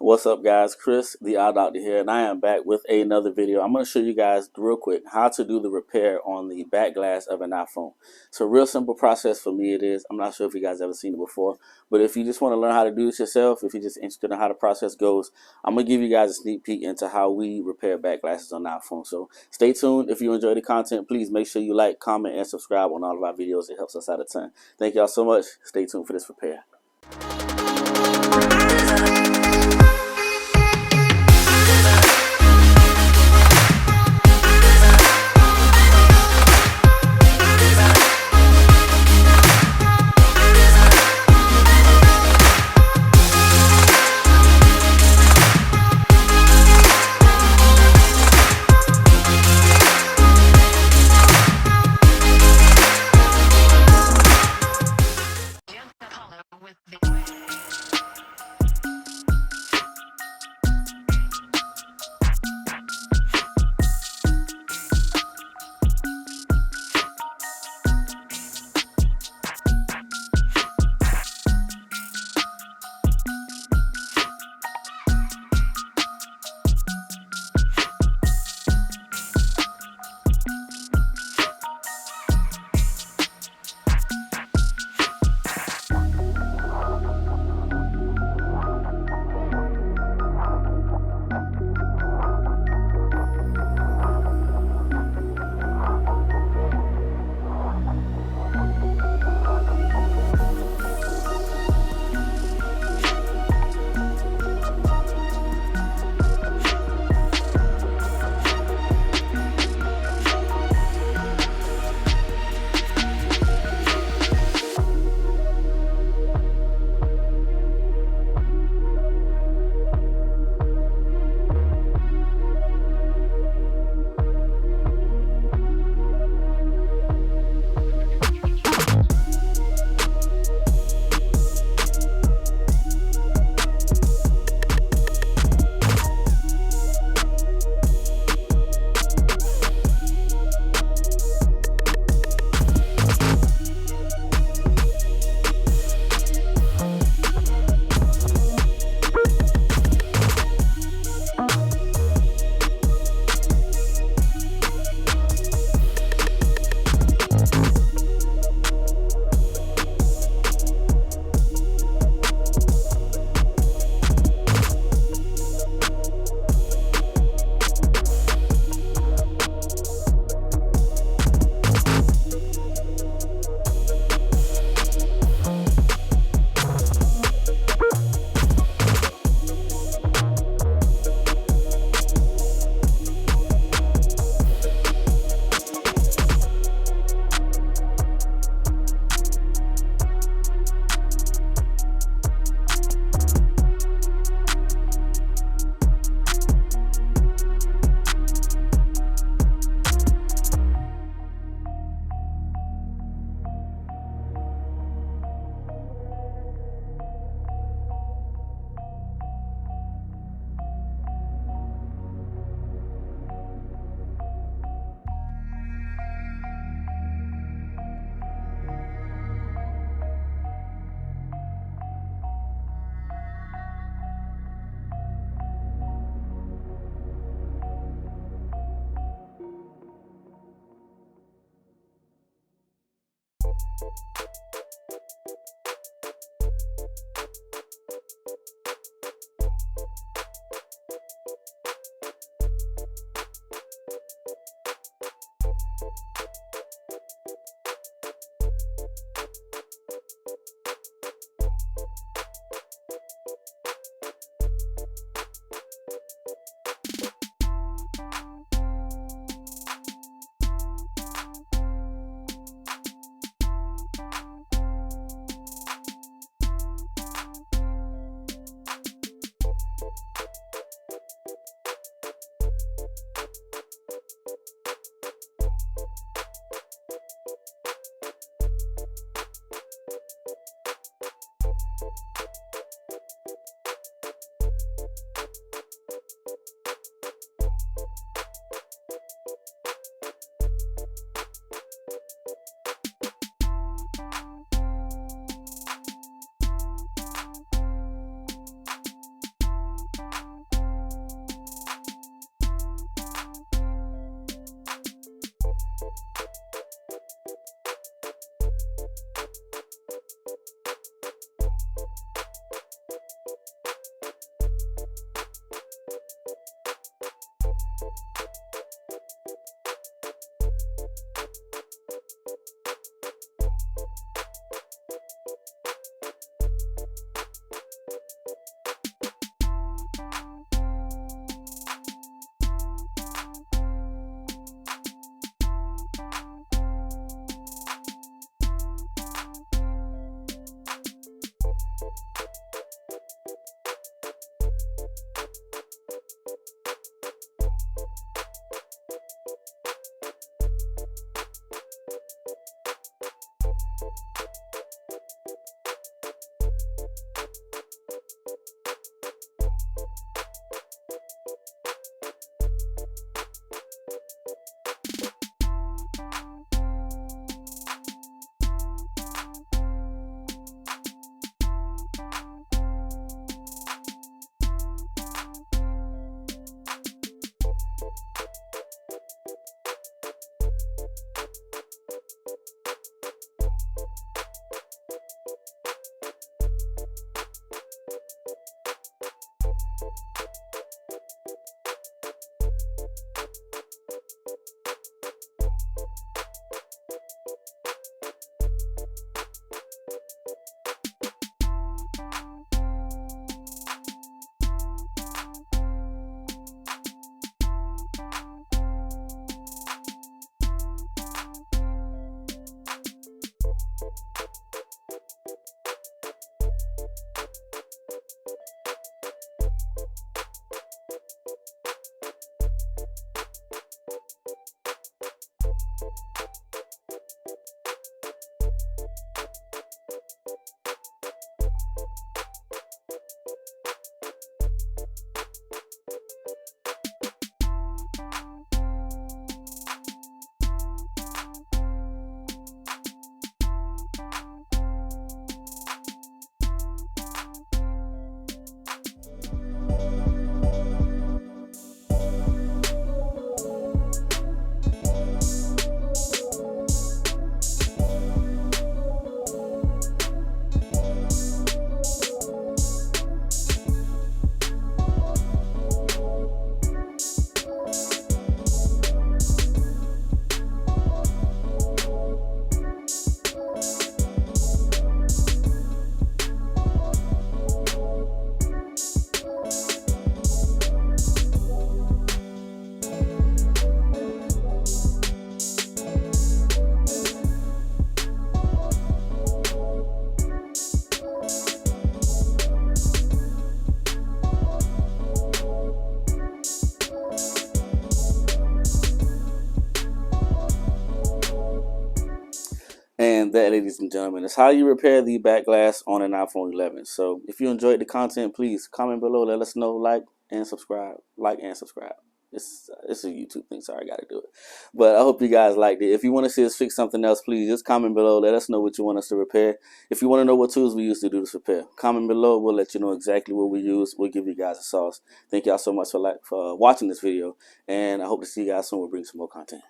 What's up, guys? Chris, the Eye Doctor here, and I am back with another video. I'm going to show you guys real quick how to do the repair on the back glass of an iPhone. It's a real simple process for me. It is. I'm not sure if you guys ever seen it before, but if you just want to learn how to do this yourself, if you're just interested in how the process goes, I'm going to give you guys a sneak peek into how we repair back glasses on iPhone. So stay tuned. If you enjoy the content, please make sure you like, comment, and subscribe on all of our videos. It helps us out a ton. Thank y'all so much. Stay tuned for this repair. that, ladies and gentlemen, is how you repair the back glass on an iPhone 11. So if you enjoyed the content, please comment below. Let us know. Like and subscribe. Like and subscribe. It's a YouTube thing, so I got to do it. But I hope you guys liked it. If you want to see us fix something else, please just comment below. Let us know what you want us to repair. If you want to know what tools we use to do this repair, comment below. We'll let you know exactly what we use. We'll give you guys a sauce. Thank y'all so much for watching this video, and I hope to see you guys soon. We'll bring some more content.